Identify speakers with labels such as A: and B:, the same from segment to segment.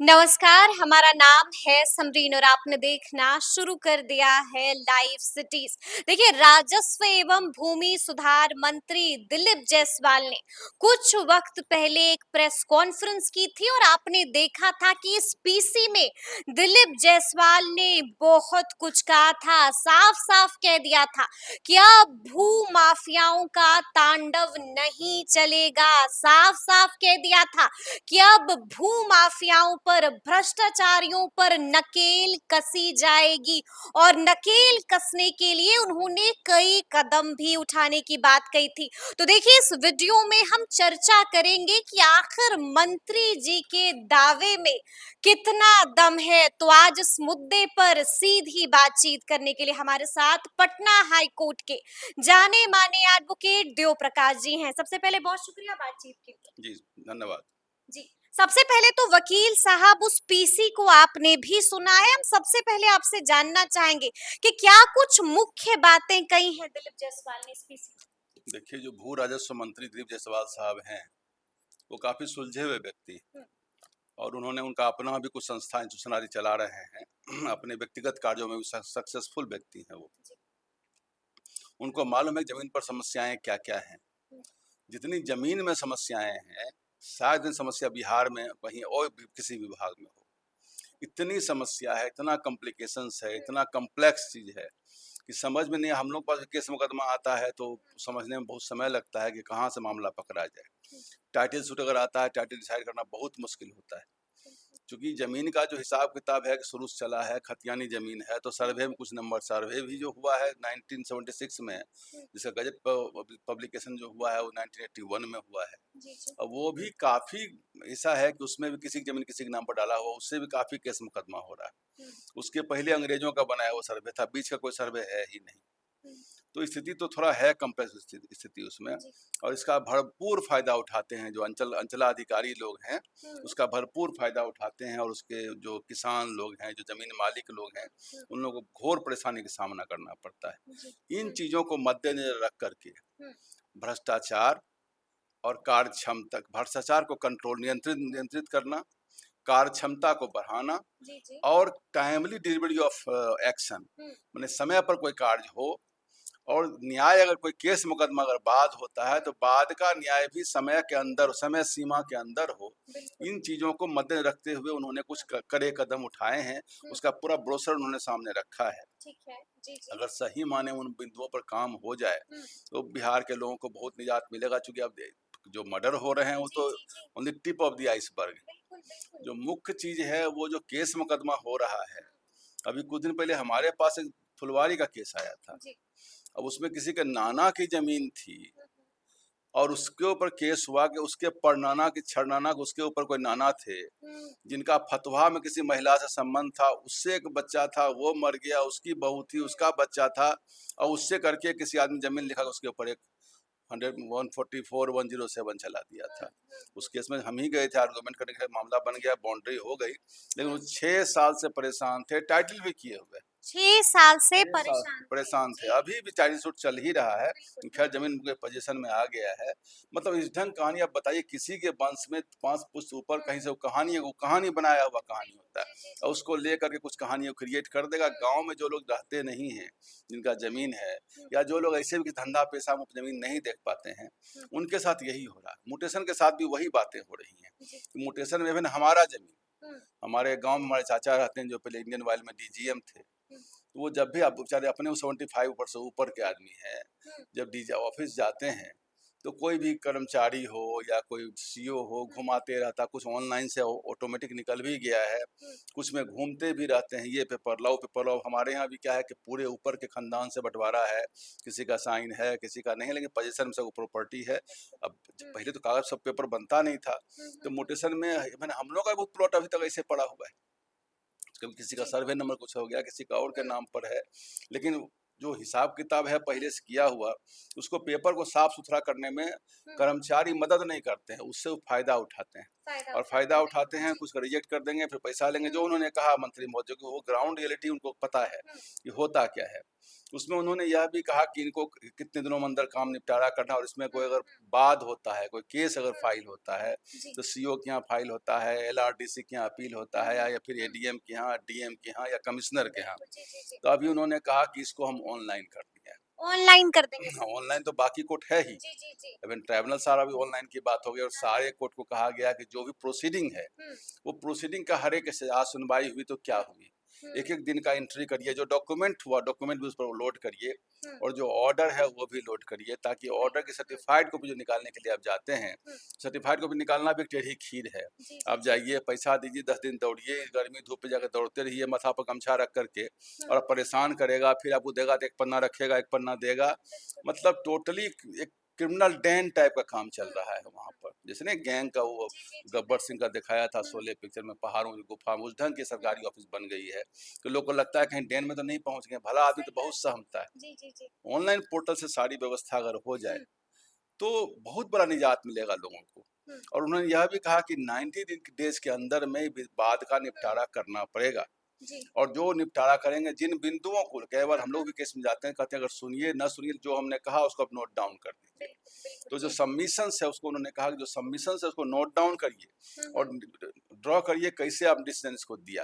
A: नमस्कार, हमारा नाम है समरीन और आपने देखना शुरू कर दिया है लाइव सिटीज। देखिए, राजस्व एवं भूमि सुधार मंत्री दिलीप जायसवाल ने कुछ वक्त पहले एक प्रेस कॉन्फ्रेंस की थी और आपने देखा था कि इस पीसी में दिलीप जायसवाल ने बहुत कुछ कहा था। साफ साफ कह दिया था कि अब भू माफियाओं का तांडव नहीं चलेगा। साफ साफ कह दिया था कि अब भू माफियाओं पर, भ्रष्टाचारियों पर नकेल कसी जाएगी और नकेल कसने के लिए उन्होंने कई कदम भी उठाने की बात कही थी। तो देखिए, इस वीडियो में हम चर्चा करेंगे कि आखिर मंत्री जी के दावे में कितना दम है। तो आज इस मुद्दे पर सीधी बातचीत करने के लिए हमारे साथ पटना हाई कोर्ट के जाने माने एडवोकेट देव प्रकाश जी हैं। सबसे पहले बहुत शुक्रिया बातचीत के लिए।
B: जी, धन्यवाद।
A: जी, सबसे पहले तो वकील साहब, उस पीसी को आपने भी सुना है। हम सबसे पहले आपसे जानना चाहेंगे कि क्या कुछ मुख्य बातें कही हैं दिलीप जायसवाल ने इस पीसी में।
B: देखिए, जो भू राजस्व मंत्री दिलीप जायसवाल साहब हैं, वो काफी सुलझे हुए व्यक्ति हैं और उन्होंने उनका अपना भी कुछ संस्था इंस्टीट्यूशनरी चला रहे हैं। अपने व्यक्तिगत कार्यों में भी सक्सेसफुल व्यक्ति हैं वो। उनको मालूम है जमीन पर समस्याएं क्या क्या हैं। जितनी जमीन में समस्याएं हैं, शायद ये समस्या बिहार में कहीं और भी किसी विभाग में हो। इतनी समस्या है, इतना कॉम्प्लिकेशंस है, इतना कॉम्प्लेक्स चीज है कि समझ में नहीं। हम लोग पास केस मुकदमा आता है तो समझने में बहुत समय लगता है कि कहाँ से मामला पकड़ा जाए। टाइटल सूट अगर आता है, टाइटल डिसाइड करना बहुत मुश्किल होता है, क्योंकि जमीन का जो हिसाब किताब है कि शुरू से चला है, खतियानी जमीन है, तो सर्वे में कुछ नंबर, सर्वे भी जो हुआ है 1976 में, जिसका गजट पब्लिकेशन जो हुआ है वो 1981 में हुआ है। और वो भी काफी ऐसा है कि उसमें भी किसी की जमीन किसी के नाम पर डाला हुआ, उससे भी काफी केस मुकदमा हो रहा है। उसके पहले अंग्रेजों का बनाया हुआ सर्वे था, बीच का कोई सर्वे है ही नहीं। तो स्थिति तो थोड़ा है कम्प्लेक्स स्थिति उसमें, और इसका भरपूर फायदा उठाते हैं जो अंचलाधिकारी लोग हैं, उसका भरपूर फायदा उठाते हैं। और उसके जो किसान लोग हैं, जो जमीन मालिक लोग हैं, उन लोगों को घोर परेशानी का सामना करना पड़ता है। इन चीजों को मद्देनजर रख करके भ्रष्टाचार और कार्य क्षमता, भ्रष्टाचार को कंट्रोल नियंत्रित करना, कार्य क्षमता को बढ़ाना, और टाइमली डिलीवरी ऑफ एक्शन, माने समय पर कोई कार्य हो, और न्याय, अगर कोई केस मुकदमा अगर बाद होता है तो बाद का न्याय भी समय के अंदर, समय सीमा के अंदर हो। इन चीजों को मद्देनजर रखते हुए उन्होंने कुछ कड़े कदम उठाए हैं। उसका पूरा ब्रोशर उन्होंने सामने रखा है।
A: ठीक है। जी जी।
B: अगर सही माने उन बिंदुओं पर काम हो जाए तो बिहार के लोगों को बहुत निजात मिलेगा। चूंकि अब जो मर्डर हो रहे हैं वो तो on the tip of the iceberg. जो मुख्य चीज है वो जो केस मुकदमा हो रहा है। अभी कुछ दिन पहले हमारे पास एक फुलवारी का केस आया था। अब उसमें किसी के नाना की जमीन थी और उसके ऊपर केस हुआ कि उसके परनाना की छरनाना, उसके ऊपर कोई नाना थे जिनका फतवा में किसी महिला से संबंध था, उससे एक बच्चा था, वो मर गया, उसकी बहू थी, उसका बच्चा था, और उससे करके किसी आदमी जमीन लिखा उसके ऊपर एक 144/107 चला दिया था। उस केस में हम ही गए थे आर्गूमेंट करने के लिए, मामला बन गया, बाउंड्री हो गई, लेकिन वो 6 साल से परेशान थे, टाइटल भी किए हुए।
A: 6 साल से
B: 6 साल परेशान थे। अभी भी टाइटल सूट चल ही रहा है, खैर जमीन के पोजीशन में आ गया है। मतलब इस ढंग कहानी, आप बताइए, किसी के वंश में 5 पुश्त ऊपर कहीं से वो कहानी बनाया हुआ कहानी होता है, और उसको लेकर के कुछ कहानियां क्रिएट कर देगा। गांव में जो लोग रहते नहीं हैं, जिनका जमीन है, या जो लोग ऐसे भी धंधा पेशा में जमीन नहीं देख पाते हैं, उनके साथ यही हो रहा है। म्यूटेशन के साथ भी वही बातें हो रही हैं। म्यूटेशन में भी हमारा जमीन, हमारे गांव में हमारे चाचा रहते हैं जो पहले इंडियन ऑयल में डीजीएम थे, तो वो जब भी, आप बेचारे अपने 75 से ऊपर के आदमी हैं, जब डीजी ऑफिस जाते हैं तो कोई भी कर्मचारी हो या कोई सीईओ हो, घुमाते रहता। कुछ ऑनलाइन से ऑटोमेटिक निकल भी गया है, कुछ में घूमते भी रहते हैं, ये पेपर लाओ पेपर लाओ। हमारे यहाँ भी क्या है कि पूरे ऊपर के खानदान से बंटवारा है, किसी का साइन है किसी का नहीं, लेकिन पोजीशन में सब प्रॉपर्टी है। अब पहले तो कागज सब पेपर बनता नहीं था, तो म्यूटेशन में मैंने हम लोग का बहुत प्लॉट अभी तक ऐसे पड़ा हुआ है। कभी किसी का सर्वे नंबर कुछ हो गया, किसी का और के नाम पर है, लेकिन जो हिसाब किताब है पहले से किया हुआ, उसको पेपर को साफ सुथरा करने में कर्मचारी मदद नहीं करते हैं, उससे वो फायदा उठाते हैं। और फायदा उठाते हैं, कुछ का रिजेक्ट कर देंगे, फिर पैसा लेंगे। जो उन्होंने कहा मंत्री महोदय को, वो ग्राउंड रियलिटी उनको पता है कि होता क्या है। उसमें उन्होंने यह भी कहा कि इनको कितने दिनों में अंदर काम निपटारा करना, और इसमें कोई अगर वाद होता है, कोई केस अगर फाइल होता है, तो सीओ के यहाँ फाइल होता है, एलआरडीसी के यहाँ अपील होता है, या फिर एडीएम के यहाँ, डीएम के यहाँ, या कमिश्नर के यहाँ। तो अभी उन्होंने कहा कि इसको हम ऑनलाइन कर दिए हैं।
A: ऑनलाइन कर देंगे।
B: ऑनलाइन तो बाकी कोर्ट है ही, इवन ट्राइब्यूनल सारा भी ऑनलाइन की बात हो गई, और सारे कोर्ट को कहा गया कि जो भी प्रोसीडिंग है, वो प्रोसीडिंग का हर एक से आज सुनवाई हुई तो क्या हुई, एक एक दिन का एंट्री करिए, जो डॉक्यूमेंट हुआ डॉक्यूमेंट भी उस पर लोड करिए, और जो ऑर्डर है वो भी लोड करिए, ताकि ऑर्डर की सर्टिफाइड कॉपी जो निकालने के लिए आप जाते हैं, सर्टिफाइड कॉपी निकालना भी एक टेढ़ी खीर है। आप जाइए, पैसा दीजिए, 10 दिन दौड़िए, गर्मी धूप पे जाकर दौड़ते रहिए, माथा पर गमछा रख करके, और परेशान करेगा, फिर आपको देगा तो एक पन्ना रखेगा, एक पन्ना देगा, मतलब टोटली एक क्रिमिनल डैन टाइप का काम चल रहा है वहाँ पर। जैसे ना गैंग का वो गब्बर सिंह का दिखाया था शोले पिक्चर में, पहाड़ों की गुफा में, उस ढंग की सरकारी ऑफिस बन गई है कि लोग को लगता है कहीं डैन में तो नहीं पहुंच गए। भला आदमी तो बहुत सहमता है। ऑनलाइन पोर्टल से सारी व्यवस्था अगर हो जाए तो बहुत बड़ा निजात मिलेगा लोगों को। और उन्होंने यह भी कहा कि 90 डेज के अंदर में वाद का निपटारा करना पड़ेगा, और जो निपटारा करेंगे, जिन बिंदुओं को, कई बार हम लोग भी केस में जाते हैं, कहते हैं अगर सुनिए न सुनिए, जो हमने कहा उसको आप नोट डाउन कर दीजिए। तो जो सबमिशन है उसको उन्होंने कहा कि जो सबमिशन है उसको नोट डाउन करिए और ड्रॉ करिए कैसे आप डिसीजन इसको दिया,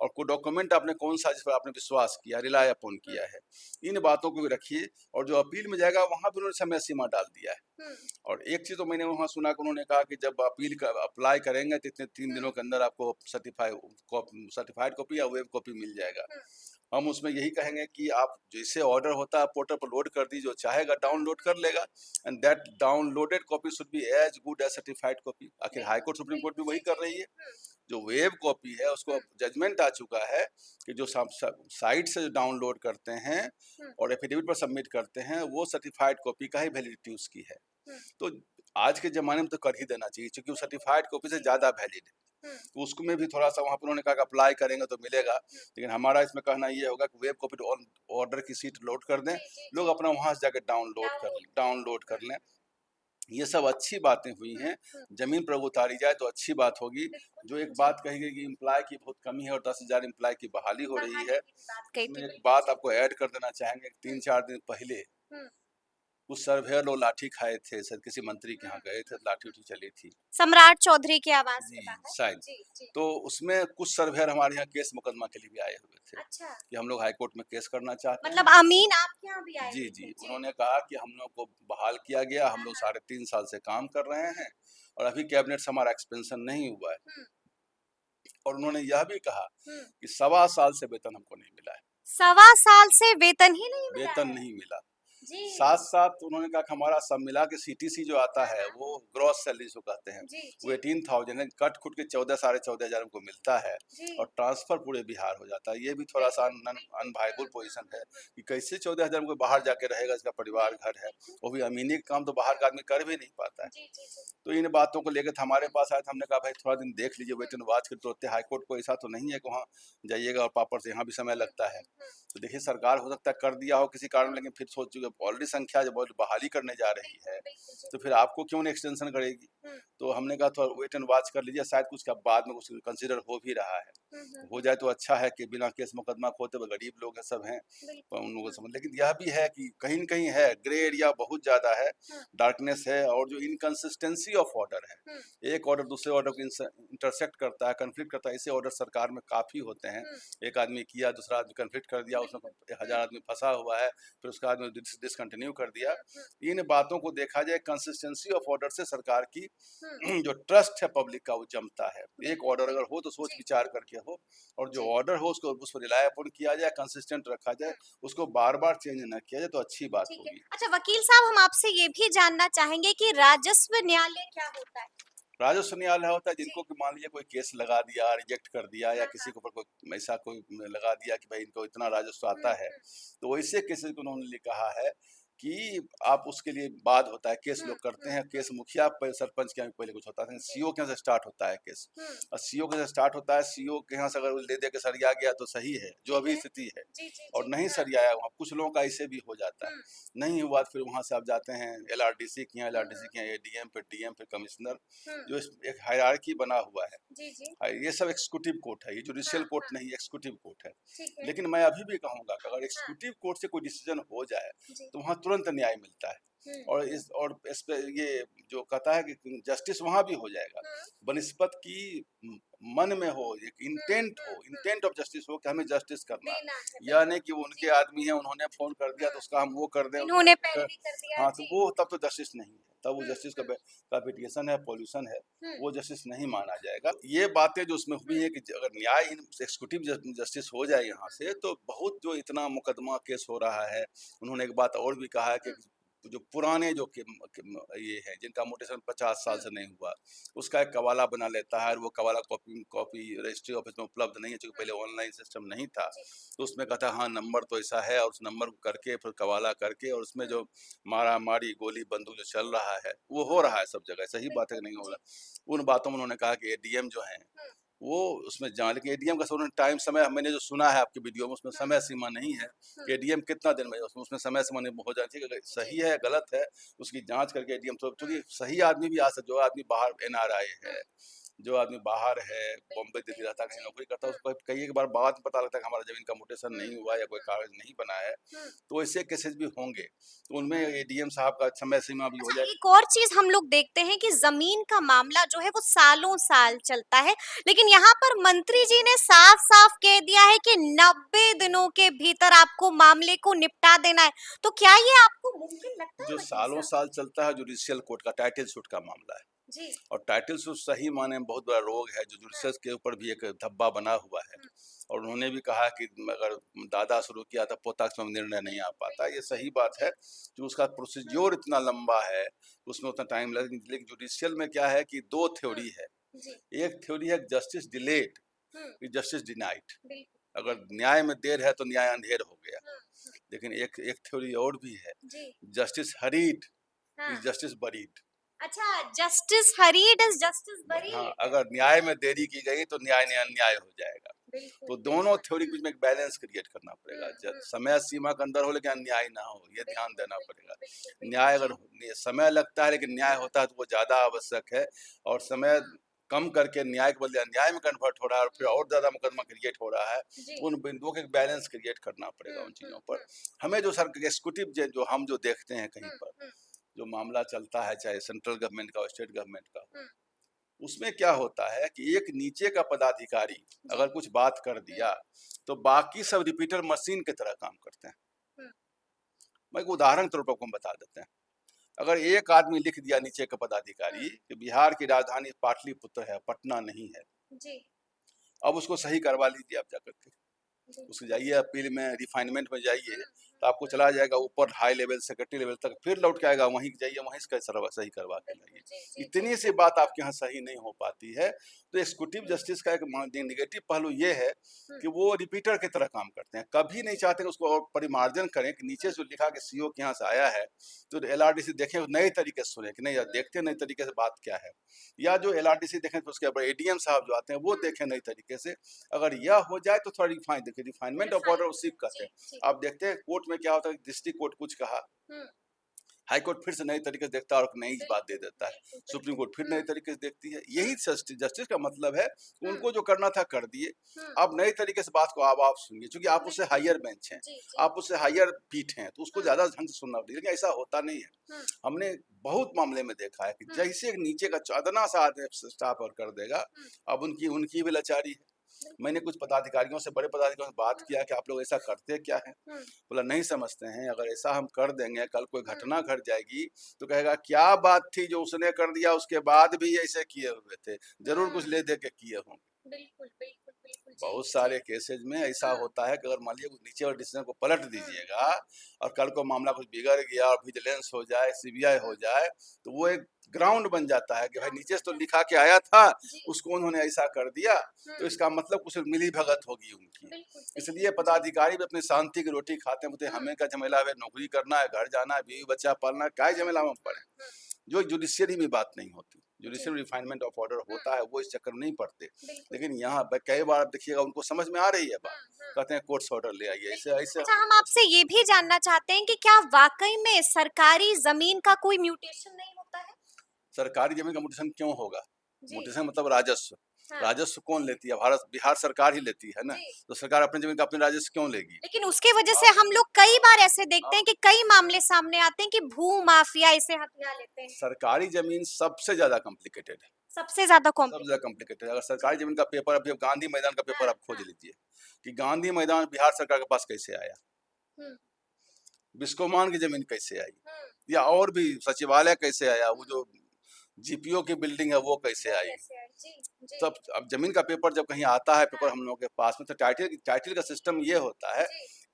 B: और कोई डॉक्यूमेंट आपने कौन सा जिस पर आपने विश्वास किया, रिलाय अपॉन किया है, इन बातों को भी रखिए। और जो अपील में जाएगा वहां भी उन्होंने समय सीमा डाल दिया है। और एक चीज तो मैंने वहां सुना कि उन्होंने कहा कि जब अपील का अप्लाई करेंगे तो इतने 3 दिनों के अंदर आपको सर्टिफाइड कॉपी या वेब कॉपी मिल जाएगा। हम उसमें यही कहेंगे कि आप जैसे ऑर्डर होता है पोर्टल पर लोड कर दीजिए, जो चाहेगा डाउनलोड कर लेगा, and that downloaded copy should be as good as certified copy. आखिर हाई कोर्ट सुप्रीम कोर्ट भी वही कर रही है। जो वेब कॉपी है उसको जजमेंट आ चुका है कि जो साइट से डाउनलोड करते हैं और एफिडेविट पर सबमिट करते हैं, वो सर्टिफाइड कॉपी का ही वैलिडिटी उसकी है। तो आज के ज़माने में तो कर ही देना चाहिए, क्योंकि वो सर्टिफाइड कॉपी से ज़्यादा वैलिड है। तो उसको में भी थोड़ा सा वहाँ पर उन्होंने कहा कि अप्लाई करेंगे तो मिलेगा, लेकिन हमारा इसमें कहना ये होगा कि वेब कॉपी ऑर्डर की सीट लोड कर दें, लोग अपना वहाँ से जाकर डाउनलोड कर लें। ये सब अच्छी बातें हुई हैं, जमीन पर उतारी जाए तो अच्छी बात होगी। जो एक बात कही गई कि एम्प्लॉय की बहुत कमी है और 10,000 एम्प्लॉय की बहाली हो रही है, इसमें एक बात आपको ऐड कर देना चाहेंगे। 3-4 दिन पहले कुछ सर्वेयर लोग लाठी खाए थे, शायद किसी मंत्री के यहाँ गए थे, लाठी उठी चली थी,
A: सम्राट चौधरी के आवास के बाहर
B: शायद। तो उसमें कुछ सर्वेयर हमारे यहाँ केस मुकदमा के लिए भी आए हुए थे।
A: अच्छा।
B: कि हम लोग हाई कोर्ट में केस करना चाहते हैं।
A: मतलब अमीन आपके यहाँ भी आए
B: जी
A: थे?
B: जी, उन्होंने कहा कि हम लोग को बहाल किया गया, हम लोग 3.5 साल से काम कर रहे हैं और अभी कैबिनेट से हमारा एक्सपेंशन नहीं हुआ है। और उन्होंने यह भी कहा कि 1.25 साल से वेतन हमको नहीं मिला है।
A: 1.25 साल से वेतन ही नहीं मिला
B: वेतन
A: है?
B: नहीं मिला।
A: जी।
B: साथ साथ उन्होंने कहा कि हमारा सब मिला के सीटीसी जो आता है वो ग्रॉस सैलरी जो कहते हैं, वो 18,000 है, कट खुट के 14-14,500 हमको मिलता है और ट्रांसफर पूरे बिहार हो जाता है। ये भी थोड़ा सा अनवाइबल पोजीशन है कि कैसे 14,000 में कोई बाहर जाके रहेगा, इसका परिवार घर है, वो भी अमीनी का काम तो बाहर का आदमी कर भी नहीं पाता है। तो इन बातों को लेकर हमारे पास आया था, हमने कहा भाई थोड़ा दिन देख लीजिए, वेतन वाच के तुरंत हाईकोर्ट को ऐसा तो नहीं है कि वहाँ जाइएगा और पापड़ से यहाँ भी समय लगता है। तो देखिए सरकार हो सकता है कर दिया हो किसी कारण, लेकिन फिर सोच चुके ऑलरेडी संख्या जब बहाली करने जा रही है तो फिर आपको क्यों नहीं एक्सटेंशन करेगी। तो हमने कहा थोड़ा वेट एंड वॉच कर लीजिए, शायद कुछ का बाद में कुछ कंसीडर हो भी रहा है, हो जाए तो अच्छा है कि बिना केस मुकदमा खोते हुए, गरीब लोग हैं सब हैं उन लोगों को समझ। लेकिन यह भी है कि कहीं न कहीं है ग्रे एरिया बहुत ज्यादा है, डार्कनेस है, और जो इनकंसिस्टेंसी ऑफ ऑर्डर है, एक ऑर्डर दूसरे ऑर्डर को इंटरसेक्ट करता है, कंफ्लिक्ट करता है, ऐसे ऑर्डर सरकार में काफी होते हैं। एक आदमी किया, दूसरा आदमी कंफ्लिक्ट कर दिया, उसमें 1000 आदमी फंसा हुआ है, फिर उसका आदमी डिसकंटिन्यू कर दिया। इन बातों को देखा जाए, कंसिस्टेंसी ऑफ ऑर्डर से सरकार की जो ट्रस्ट है पब्लिक का वो जमता है। एक ऑर्डर अगर हो तो सोच विचार करके हो, और जो ऑर्डर हो उसको उस पर रिलाय अपॉन किया जाए, कंसिस्टेंट रखा जाए, उसको बार बार चेंज न किया जाए तो अच्छी बात होगी।
A: अच्छा वकील साहब, हम आपसे ये भी जानना चाहेंगे कि राजस्व न्यायालय क्या होता है?
B: राजस्व न्यायालय होता है जिनको कि मान लीजिए कोई केस लगा दिया, रिजेक्ट कर दिया, या किसी के ऊपर कोई ऐसा कोई लगा दिया कि भाई इनको इतना राजस्व आता है, तो वैसे केसेस को उन्होंने कहा है कि आप उसके लिए बाद होता है, केस लोग करते हैं, केस मुखिया सरपंच के यहाँ पहले कुछ होता था, सीओ के यहाँ से स्टार्ट होता है केस, और सीओ के यहाँ स्टार्ट होता है, सीओ के यहाँ से अगर ले दे के सरिया गया तो सही है, जो अभी स्थिति है, और नहीं सरियाया वहाँ कुछ लोगों का ऐसे भी हो जाता है, नहीं हुआ तो फिर वहाँ से आप जाते हैं LRDC के यहाँ, LRDC के यहाँ ADM, फिर DM, फिर कमिश्नर, जो एक हायरार्की बना हुआ है। ये सब एग्जीक्यूटिव कोर्ट है, ये जुडिशियल कोर्ट नहीं, एग्जीक्यूटिव कोर्ट है। लेकिन मैं अभी भी कहूंगा कि अगर एग्जीक्यूटिव कोर्ट से कोई डिसीजन हो जाए तो वहाँ तुरंत न्याय मिलता है, और इस पे ये जो कहता है कि जस्टिस वहां भी हो जाएगा, बनिस्बत की मन में हो, एक इंटेंट ऑफ जस्टिस हो कि हमें जस्टिस करना है, या नहीं कि वो उनके आदमी है, उन्होंने फोन कर दिया तो उसका हम वो कर दें,
A: इन्होंने पहले भी कर दिया।
B: हाँ, तो वो तब तो जस्टिस नहीं है, तब वो जस्टिस का पिटिशन है, पॉल्यूशन है, वो जस्टिस नहीं माना जाएगा। ये बातें जो उसमें हुई है कि अगर न्याय एग्जीक्यूटिव जस्टिस हो जाए यहाँ से, तो बहुत जो इतना मुकदमा केस हो रहा है, उन्होंने एक बात और भी कहा है कि जो पुराने जो ये है जिनका म्यूटेशन 50 साल से नहीं हुआ, उसका एक कवाला बना लेता है, और वो कवाला कॉपी रजिस्ट्री ऑफिस में उपलब्ध नहीं है, क्योंकि पहले ऑनलाइन सिस्टम नहीं था, तो उसमें कहता है हाँ नंबर तो ऐसा है, और उस नंबर को करके फिर कवाला करके, और उसमें जो मारा मारी गोली बंदूक जो चल रहा है वो हो रहा है सब जगह, सही बात है कि नहीं हो रहा। उन बातों में उन्होंने कहा कि ADM जो है वो उसमें जान, लेकिन ADM का उन्होंने टाइम समय, मैंने जो सुना है आपके वीडियो में, उसमें समय सीमा नहीं है, ADM कितना दिन में, उसमें समय सीमा नहीं हो जाती है, सही है गलत है उसकी जांच करके ADM, तो क्योंकि सही आदमी भी आ सकता, जो आदमी बाहर NRI है, जो आदमी बाहर है, बॉम्बे दिल्ली रहता है, कहीं नौकरी करता है, उसको कई एक बार बाद में पता लगता है कि हमारा जमीन का म्यूटेशन नहीं हुआ या कोई कागज नहीं बना है, तो ऐसे केसेस भी होंगे, तो उनमें ADM साहब का समय सीमा भी हो
A: अच्छा,
B: जाए।
A: एक और चीज हम लोग देखते हैं कि जमीन का मामला जो है वो सालों साल चलता है, लेकिन यहाँ पर मंत्री जी ने साफ साफ कह दिया है कि 90 दिनों के भीतर आपको मामले को निपटा देना है। तो क्या ये आपको मुमकिन लगता है
B: जो
A: वकील
B: सालों
A: साहब?
B: साल चलता है जुडिशियल कोर्ट का टाइटल सूट का मामला है,
A: जी।
B: और टाइटल सूट सही माने में बहुत बड़ा रोग है, जो जुडिशियल के ऊपर भी एक धब्बा बना हुआ है, और उन्होंने भी कहा कि अगर दादा शुरू किया तो पोता में निर्णय नहीं आ पाता, ये सही बात है, जो उसका प्रोसीज्योर इतना लंबा है उसमें उतना टाइम लगे। लेकिन जुडिशियल में क्या है कि दो थ्योरी है, एक थ्योरी है जस्टिस डिलेड, जस्टिस डिनाइड, अगर न्याय में देर है तो न्याय अंधेर हो गया, लेकिन एक थ्योरी और भी है, justice hurried is justice buried.
A: अच्छा, justice hurried is justice buried.
B: हाँ, अगर न्याय में देरी की गई तो न्याय ने अन्याय हो जाएगा, तो दोनों थ्योरी के बीच में एक बैलेंस क्रिएट करना पड़ेगा, समय सीमा के अंदर हो लेकिन अन्याय ना हो, ये ध्यान देना पड़ेगा। न्याय अगर समय लगता है लेकिन न्याय होता है तो वो ज्यादा आवश्यक है, और समय कम करके न्याय के बदले अन्याय में कन्वर्ट हो रहा है और फिर और ज्यादा मुकदमा क्रिएट हो रहा है, उन बिंदुओं के बैलेंस क्रिएट करना पड़ेगा उन चीजों पर। हमें जो सर एग्जीक्यूटिव जो हम जो देखते हैं कहीं पर जो मामला चलता है, चाहे सेंट्रल गवर्नमेंट का और स्टेट गवर्नमेंट का, उसमें क्या होता है कि एक नीचे का पदाधिकारी अगर कुछ बात कर दिया तो बाकी सब रिपीटर मशीन की तरह काम करते हैं। मैं एक उदाहरण के तौर पर आपको बता देते हैं, अगर एक आदमी लिख दिया नीचे का पदाधिकारी कि बिहार की राजधानी पाटलिपुत्र है, पटना नहीं है, अब उसको सही करवा लीजिए आप जाकर के, उसको जाइए अपील में, रिफाइनमेंट में जाइए, तो आपको चला जाएगा ऊपर हाई लेवल सेक्रेटरी लेवल तक, फिर लौट के आएगा वहीं जाइए, वहीं से सही करवा के लाइए। इतनी सी बात आपके यहाँ सही नहीं हो पाती है। तो एग्जीक्यूटिव जस्टिस का एक नेगेटिव पहलू ये है कि वो रिपीटर की तरह काम करते हैं, कभी नहीं चाहते उसको और परिमार्जन करें कि नीचे से लिखा कि सीओ के यहाँ से आया है तो LRDC देखें नए तरीके से सुने कि नहीं यार देखते नए तरीके से बात क्या है, या जो LRDC देखें तो उसके बाद ADM साहब जो आते हैं वो देखें नए तरीके से। अगर यह हो जाए तो थोड़ा रिफाइनमेंट ऑफ ऑर्डर उसी कहते हैं। आप देखते हैं कोर्ट में क्या होता है, डिस्ट्रिक्ट कोर्ट कुछ कहा, हाई कोर्ट फिर से नए तरीके से देखता है और नई बात दे देता है, सुप्रीम कोर्ट फिर नए तरीके से देखती है। यही जस्टिस का मतलब है, उनको जो करना था कर दिए, अब नए तरीके से बात को आप सुनिए, क्योंकि आप उससे हायर बेंच हैं, आप उससे हायर पीठ हैं, तो उसको ज्यादा ढंग से सुनना पड़ेगा, लेकिन ऐसा होता नहीं है। हमने बहुत मामले में देखा है कि जैसे एक नीचे का चादना सा आदमी स्टाफ और कर देगा, अब उनकी भी लाचारी है। मैंने कुछ पदाधिकारियों से, बड़े पदाधिकारियों से बात किया कि आप लोग ऐसा करते क्या है, बोला नहीं समझते हैं, अगर ऐसा हम कर देंगे कल कोई घटना घट जाएगी तो कहेगा क्या बात थी जो उसने कर दिया, उसके बाद भी ऐसे किए हुए थे, जरूर कुछ ले दे के किए होंगे।
A: बिल्कुल बिल्कुल बिल्कुल
B: बहुत सारे केसेज में ऐसा होता है कि अगर मान लीजिए नीचे वाले डिसीजन को पलट दीजिएगा और कल को मामला कुछ बिगड़ गया और विजिलेंस हो जाए, सीबीआई हो जाए, तो वो एक ग्राउंड बन जाता है कि भाई नीचे से तो लिखा के आया था, उसको उन्होंने ऐसा कर दिया, तो इसका मतलब कुछ मिली भगत होगी उनकी। इसलिए पदाधिकारी भी अपनी शांति की रोटी खाते हैं, बोलते हैं हमें क्या झमेला है, नौकरी करना है, घर जाना है, बीवी बच्चा पालना है, क्या झमेला में पड़े। जो जुडिशियरी में बात नहीं होती, जुडिशियल रिफाइनमेंट ऑफ ऑर्डर होता है, वो इस चक्कर में नहीं पड़ते। लेकिन यहाँ कई बार देखिएगा उनको समझ में आ रही है बात, कहते हैं कोर्ट से ऑर्डर ले आइए, ऐसे ऐसे।
A: अच्छा, हम आपसे ये भी जानना चाहते हैं कि क्या वाकई में सरकारी जमीन का कोई म्यूटेशन नहीं होता है?
B: सरकारी जमीन का म्यूटेशन क्यों होगा?
A: जी।
B: म्यूटेशन मतलब राजस्व।
A: हाँ।
B: राजस्व कौन लेती है? भारत बिहार सरकार ही लेती है ना, तो सरकार अपनी जमीन का अपने राजस्व क्यों लेगी?
A: लेकिन उसके वजह से हम लोग कई बार ऐसे देखते हैं कि कई मामले सामने आते हैं कि भू माफिया इसे हथिया लेते हैं।
B: सरकारी जमीन सबसे ज्यादा कॉम्प्लिकेटेड है,
A: सबसे ज्यादा
B: सबसे ज्यादा कॉम्प्लिकेटेड। अगर सरकारी जमीन का पेपर, अभी गांधी मैदान का पेपर आप खोज लीजिए कि गांधी मैदान बिहार सरकार के पास कैसे आया, बिस्कोमान की जमीन कैसे आई, या और भी सचिवालय कैसे आया, वो जो जीपीओ की बिल्डिंग है वो कैसे आई। सब अब जमीन का पेपर जब कहीं आता है, पेपर हम लोगों के पास में, तो टाइटल का सिस्टम ये होता है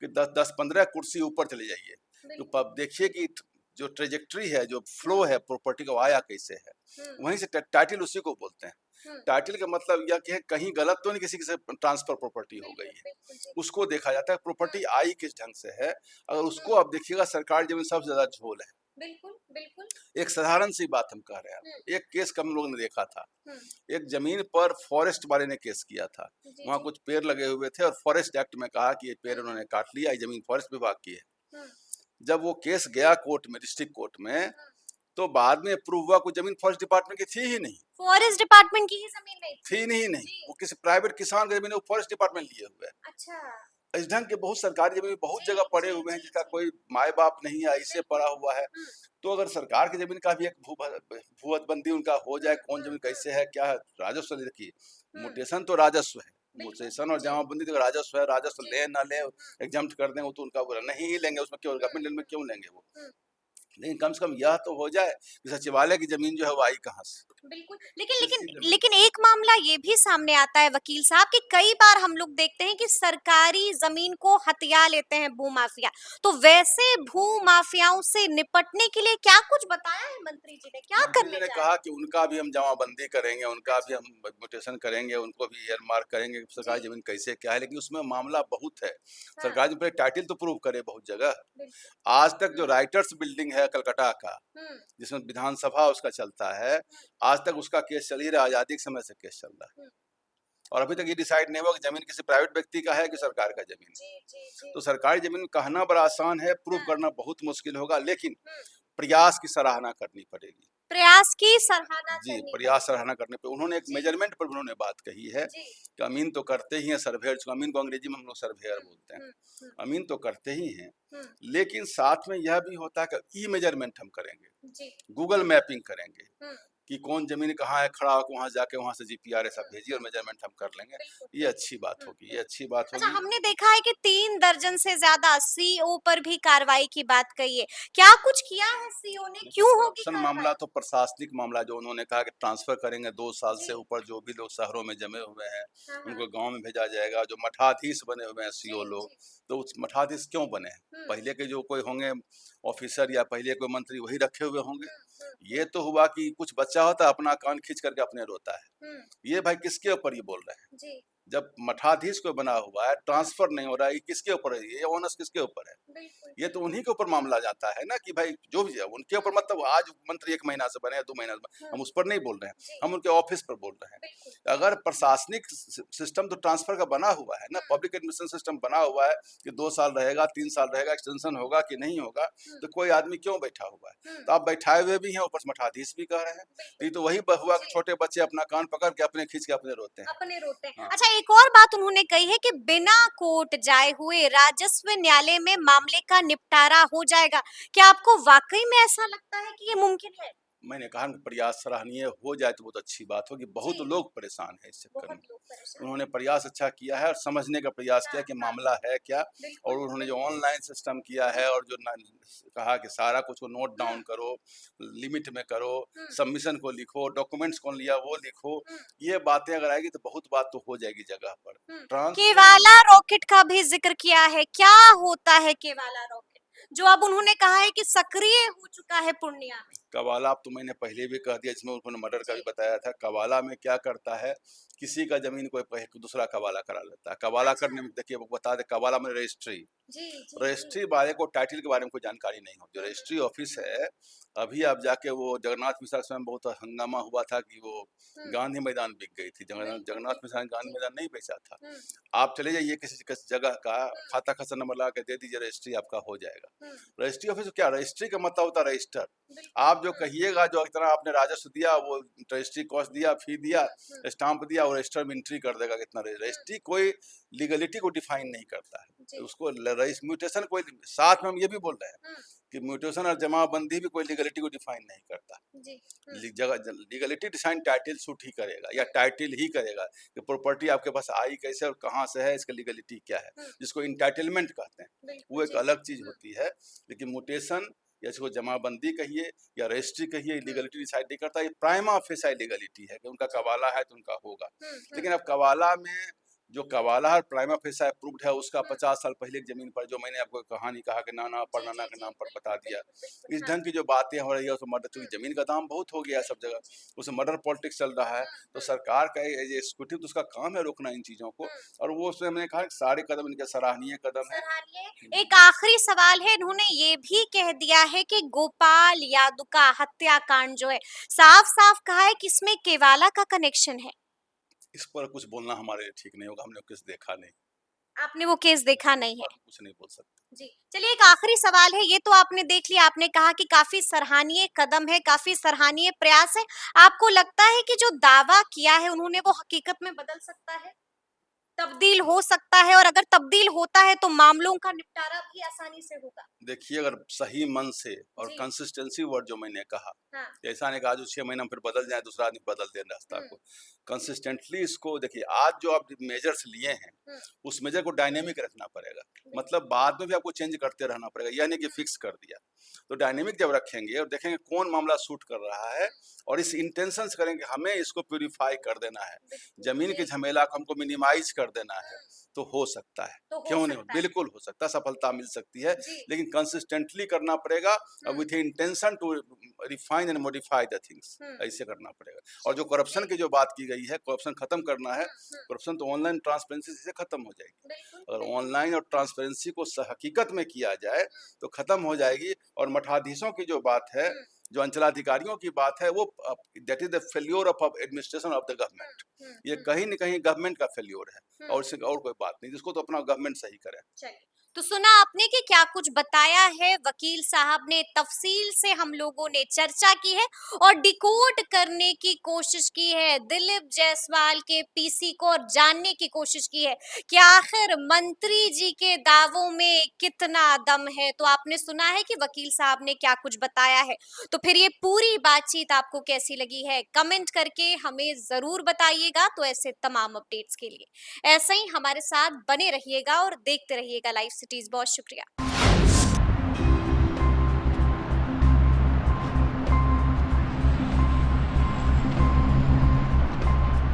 B: कि 10-15 कुर्सी ऊपर चले जाइए, तो देखिए कि जो ट्रेजेक्ट्री है, जो फ्लो है प्रॉपर्टी का, आया कैसे है, वहीं से टाइटल उसी को बोलते हैं। टाइटल का मतलब यह कि कहीं गलत तो नहीं, किसी से ट्रांसफर प्रॉपर्टी हो गई है, उसको देखा जाता है प्रॉपर्टी आई किस ढंग से है। अगर उसको आप देखिएगा, सरकारी जमीन सबसे ज्यादा झोल है।
A: बिल्कुल बिल्कुल।
B: एक साधारण सी बात हम कह रहे हैं, एक केस हम लोग ने देखा था, एक जमीन पर फॉरेस्ट वाले ने केस किया था, वहाँ कुछ पेड़ लगे हुए थे और फॉरेस्ट एक्ट में कहा कि ये पेड़ उन्होंने काट लिया, ये जमीन फॉरेस्ट विभाग की है। जब वो केस गया कोर्ट में, डिस्ट्रिक्ट कोर्ट में, तो बाद में प्रूव हुआ कोई जमीन फॉरेस्ट डिपार्टमेंट की थी ही नहीं,
A: फॉरेस्ट डिपार्टमेंट की ही जमीन नहीं
B: थी नहीं, वो किसी प्राइवेट किसान की जमीन, वो फॉरेस्ट डिपार्टमेंट लिए हुए है।
A: अच्छा।
B: इस ढंग के बहुत सरकारी जमीन बहुत जगह पड़े हुए हैं, जिसका कोई माए बाप नहीं है, ऐसे पड़ा हुआ है। तो अगर सरकार की जमीन का भी एक भूअदबंदी उनका हो जाए, कौन जमीन कैसे है, क्या है, राजस्व देखिए, म्यूटेशन तो राजस्व है, म्यूटेशन और जमाबंदी तो राजस्व है, राजस्व ले ना ले, एग्जम्प्ट कर दें वो तो उनका बुरा, नहीं ही लेंगे, उसमें क्यों गवर्नमेंट में क्यों लेंगे वो। लेकिन कम से कम यह तो हो जाए कि सचिवालय की जमीन जो है वो आई कहाँ से।
A: बिल्कुल। लेकिन एक मामला ये भी सामने आता है वकील साहब कि कई बार हम लोग देखते हैं कि सरकारी जमीन को हथिया लेते हैं भू माफिया। तो वैसे भू माफियाओं से निपटने के लिए क्या कुछ बताया है मंत्री जी ने, क्या करने
B: ने कहा कि उनका भी हम जमाबंदी करेंगे, उनका भी हम म्यूटेशन करेंगे, उनको भी एयरमार्क करेंगे, सरकारी जमीन कैसे क्या है। लेकिन उसमें मामला बहुत है, सरकारी जमीन टाइटल तो प्रूव करे बहुत जगह। आज तक जो राइटर्स बिल्डिंग है कलकत्ता का, जिसमें विधानसभा उसका चलता है, आज तक उसका केस चल ही रहा है, आजादी के समय से केस चल रहा है, और अभी तक ये डिसाइड नहीं हुआ कि जमीन किसी प्राइवेट व्यक्ति का है कि सरकार का जमीन। तो सरकारी जमीन कहना बड़ा आसान है, प्रूव करना बहुत मुश्किल होगा, लेकिन प्रयास की सराहना करनी पड़ेगी,
A: प्रयास की सराहना
B: जी, प्रयास सराहना करने पे। उन्होंने एक मेजरमेंट पर उन्होंने बात कही है कि अमीन तो करते ही हैं सर्वेयर, अमीन को अंग्रेजी में हम लोग सर्वेयर बोलते हैं, अमीन तो करते ही हैं, लेकिन साथ में यह भी होता है कि ई मेजरमेंट हम करेंगे, गूगल मैपिंग करेंगे कि कौन जमीन कहाँ है, खड़ा होकर वहां जाके वहां से जीपीआरएस आप भेजिए और मेजरमेंट हम कर लेंगे। ये अच्छी बात होगी, ये अच्छी बात होगी।
A: अच्छा, हमने देखा है कि 3 दर्जन से ज्यादा सीओ पर भी कार्रवाई की बात कही है, क्या कुछ किया है सीओ ने, क्यों होगी कार्रवाई?
B: मामला तो प्रशासनिक मामला, जो उन्होंने कहा कि ट्रांसफर करेंगे 2 साल से ऊपर जो भी लोग शहरों में जमे हुए हैं उनको गांव में भेजा जाएगा। जो मठाधीश बने हुए हैं सीओ लोग, तो उस मठाधीश क्यों बने हैं, पहले के जो कोई होंगे ऑफिसर या पहले कोई मंत्री वही रखे हुए होंगे। ये तो हुआ कि कुछ बच्चा होता है अपना कान खींच करके अपने रोता है, ये भाई किसके ऊपर ये बोल रहे हैं? जब मठाधीश को बना हुआ है, ट्रांसफर नहीं हो रहा है, ये किसके ऊपर है, ये ऑनर्स किसके ऊपर है? ये तो उन्हीं के ऊपर मामला जाता है ना कि भाई जो भी है उनके ऊपर, मतलब आज मंत्री 1 महीना से बने हैं, 2 महीना से बने, हम उस पर नहीं बोल रहे हैं, हम उनके ऑफिस पर बोल रहे हैं। अगर प्रशासनिक सिस्टम तो ट्रांसफर का बना हुआ है ना, पब्लिक एडमिनिस्ट्रेशन सिस्टम बना हुआ है कि 2 साल रहेगा, 3 साल रहेगा, एक्सटेंशन होगा कि नहीं होगा, तो कोई आदमी क्यों बैठा हुआ है? तो आप बैठाए हुए भी हैं, ऊपर मठाधीश भी कह रहे हैं, ये तो वही हुआ कि छोटे बच्चे अपना कान पकड़ के अपने खींच के अपने रोते हैं।
A: अच्छा, एक और बात उन्होंने कही है कि बिना कोर्ट जाए हुए राजस्व न्यायालय में मामले का निपटारा हो जाएगा। क्या आपको वाकई में ऐसा लगता है कि ये मुमकिन है?
B: मैंने कहा कि प्रयास सराहनीय हो जाए तो बहुत अच्छी बात होगी। बहुत
A: जी।
B: लोग परेशान हैं इस चक्कर में।
A: बहुत लोग परेशान।
B: उन्होंने प्रयास अच्छा किया है और समझने का प्रयास किया
A: हाँ,
B: कि
A: हाँ,
B: मामला है क्या, और
A: बिल्कुल,
B: उन्होंने जो
A: बिल्कुल।
B: ऑनलाइन सिस्टम किया है और जो कहा कि सारा कुछ को नोट
A: हुँ,
B: डाउन करो, लिमिट में करो,
A: हुँ,
B: सबमिशन को लिखो, डॉक्यूमेंट्स कौन लिया वो लिखो,
A: हुँ,
B: ये बातें अगर आएगी तो बहुत बात तो हो जाएगी जगह पर।
A: हुँ।
B: ट्रांसपेरेंट
A: केवाला रॉकेट का भी ज़िक्र किया है। क्या होता है केवाला रॉकेट? जो अब उन्होंने कहा है कि सक्रिय हो चुका है पूर्णिया में।
B: कवाला अब तो मैंने पहले भी कह दिया, जिसमें उन्होंने मर्डर का भी
A: जी।
B: बताया था। कवाला में क्या करता है, किसी का जमीन कोई दूसरा कवाला करा लेता है। कवाला
A: अच्छा।
B: करने में देखिए वो बता दे, कवाला में रजिस्ट्री,
A: जी, जी, जी।
B: रजिस्ट्री वाले को टाइटल के बारे में कोई जानकारी नहीं होती। जो
A: हुँ,
B: रजिस्ट्री ऑफिस
A: हुँ,
B: है, अभी आप जाके वो जगन्नाथ मिश्रा समय बहुत हंगामा हुआ था कि वो
A: हुँ,
B: गांधी मैदान बिक गई थी।
A: बिल्कुल,
B: जगन्नाथ
A: बिल्कुल।
B: मिश्रा ने गांधी
A: जी।
B: मैदान नहीं बेचा था।
A: हुँ,
B: आप चले जाइए किसी किसी जगह का,
A: हुँ,
B: खाता खसरा नंबर लगा के दे दीजिए, रजिस्ट्री आपका हो जाएगा।
A: हुँ,
B: रजिस्ट्री ऑफिस क्या, रजिस्ट्री का मतलब होता है रजिस्टर।
A: बिल्कुल।
B: आप जो
A: हुँ,
B: कहिएगा, जो इतना आपने राजस्व दिया, वो रजिस्ट्री कॉस्ट दिया, फी दिया,
A: हुँ, हुँ,
B: स्टाम्प दिया, और रजिस्टर में एंट्री कर देगा कितना।
A: हुँ,
B: रजिस्ट्री कोई लीगलिटी को डिफाइन नहीं करता है।
A: जी।
B: उसको रजिस म्यूटेशन कोई, साथ में हम ये भी बोल रहे हैं
A: हुँ,
B: कि म्यूटेशन और जमाबंदी भी कोई लीगलिटी को डिफाइन नहीं करता।
A: जी। हुँ,
B: लीगलिटी डिसाइन टाइटल सूट ही करेगा, या टाइटल ही करेगा कि प्रॉपर्टी आपके पास आई कैसे और कहाँ से है, इसका लीगलिटी क्या है,
A: हुँ,
B: जिसको इंटाइटलमेंट कहते हैं।
A: बिल्कुल,
B: वो एक
A: जी।
B: अलग चीज
A: हुँ,
B: होती है। लेकिन म्यूटेशन, या इसको जमाबंदी कहिए या रजिस्ट्री कहिए,
A: हुँ,
B: लीगलिटी डिसाइड नहीं करता। ये प्राइमा फेसाई लीगलिटी है कि उनका
A: जी।
B: कवाला है तो उनका होगा।
A: हुँ, हुँ,
B: लेकिन अब कवाला में जो कवाला और प्राइमा फेसाई अप्रूव्ड है, उसका
A: हुँ,
B: 50 साल पहले की जमीन पर, जो मैंने आपको कहानी कहा कि नाना
A: जी,
B: परनाना
A: जी,
B: के
A: जी।
B: नाम पर बता
A: बिल्कुल,
B: दिया।
A: बिल्कुल, बिल्कुल।
B: इस
A: हाँ।
B: ढंग की जो बातें हो रही है, उसमें मर्डर,
A: हुँ,
B: चूंकि जमीन का दाम बहुत हो गया है सब जगह,
A: बिल्कुल, जी।
B: उसमें मर्डर पॉलिटिक्स चल रहा है।
A: हुँ,
B: तो
A: हुँ,
B: सरकार का एग्जीक्यूटिव, तो उसका काम है रोकना इन चीजों को।
A: हुँ।
B: और वो उसमें मैंने कहा कि सारे कदम इनके सराहनीय कदम है।
A: सराहनीय। एक आखिरी सवाल है, इन्होंने ये भी कह दिया है कि गोपाल यादव का हत्याकांड जो है, साफ-साफ कहा है कि इसमें केवाला का कनेक्शन है।
B: इस पर कुछ बोलना हमारे लिए ठीक नहीं होगा, हमने कुछ देखा नहीं,
A: आपने वो केस देखा
B: इस
A: नहीं है।
B: पर कुछ नहीं बोल सकते।
A: जी, चलिए एक आखिरी सवाल है, ये तो आपने देख लिया, आपने कहा कि काफ़ी सराहनीय कदम है, काफ़ी सराहनीय प्रयास है। आपको लगता है कि जो दावा किया है उन्होंने वो हकीकत में बदल सकता है? तब्दील हो सकता है, और अगर तब्दील होता है तो मामलों का निपटारा भी आसानी से होगा?
B: देखिए, अगर सही मन से और
A: जी।
B: कंसिस्टेंसी वर्ड जो मैंने कहा,
A: हाँ।
B: ऐसा नहीं कहा जो 6 महीना में फिर बदल जाए, दूसरा आदमी बदल दे रास्ता
A: हुँ,
B: को। कंसिस्टेंटली इसको देखिए, आज जो आप मेजर्स लिए हैं,
A: हुँ,
B: उस मेजर को डायनेमिक रखना पड़ेगा।
A: बिल्कुल।
B: मतलब बाद में भी आपको चेंज करते रहना पड़ेगा, यह नहीं कि
A: हुँ,
B: फिक्स कर दिया। तो डायनेमिक जब रखेंगे और देखेंगे कौन मामला सूट कर रहा है,
A: हुँ,
B: और इस इंटेंशन से करेंगे, हमें इसको प्यूरिफाई कर देना है,
A: बिल्कुल,
B: जमीन के
A: जी।
B: झमेला को हमको मिनिमाइज कर देना है,
A: हुँ,
B: तो हो सकता है।
A: तो हो
B: क्यों नहीं हो,
A: सकता है।
B: बिल्कुल हो सकता है, सफलता मिल सकती है।
A: जी।
B: लेकिन कंसिस्टेंटली करना पड़ेगा,
A: hmm,
B: with intention to refine and modify the things.
A: हुँ,
B: ऐसे करना पड़ेगा। और जो
A: चलिए,
B: करप्शन
A: जी।
B: की जो बात की गई है, करप्शन खत्म करना है।
A: हुँ, हुँ,
B: करप्शन तो ऑनलाइन ट्रांसपेरेंसी से खत्म हो जाएगी।
A: बिल्कुल,
B: अगर
A: बिल्कुल।
B: ऑनलाइन और ट्रांसपेरेंसी को हकीकत में किया जाए
A: हुँ,
B: तो खत्म हो जाएगी। और मठाधीशों की जो बात है,
A: हुँ,
B: जो अंचलाधिकारियों की बात है, वो that is the failure of administration of the
A: hmm,
B: government.
A: हुँ,
B: ये
A: हुँ,
B: कहीं न कहीं गवर्नमेंट का फेल्योर है,
A: हुँ।
B: और इससे और कोई बात नहीं, जिसको तो अपना गवर्नमेंट सही करे।
A: चलिए, तो सुना आपने कि क्या कुछ बताया है वकील साहब ने, तफसील से हम लोगों ने चर्चा की है और डिकोड करने की कोशिश की है दिलीप जायसवाल के पीसी को, और जानने की कोशिश की है कि आखिर मंत्री जी के दावों में कितना दम है। तो आपने सुना है कि वकील साहब ने क्या कुछ बताया है। तो फिर ये पूरी बातचीत आपको कैसी लगी है, कमेंट करके हमें जरूर बताइएगा। तो ऐसे तमाम अपडेट्स के लिए ऐसे ही हमारे साथ बने रहिएगा और देखते रहिएगा लाइव सिटीज। बहुत शुक्रिया।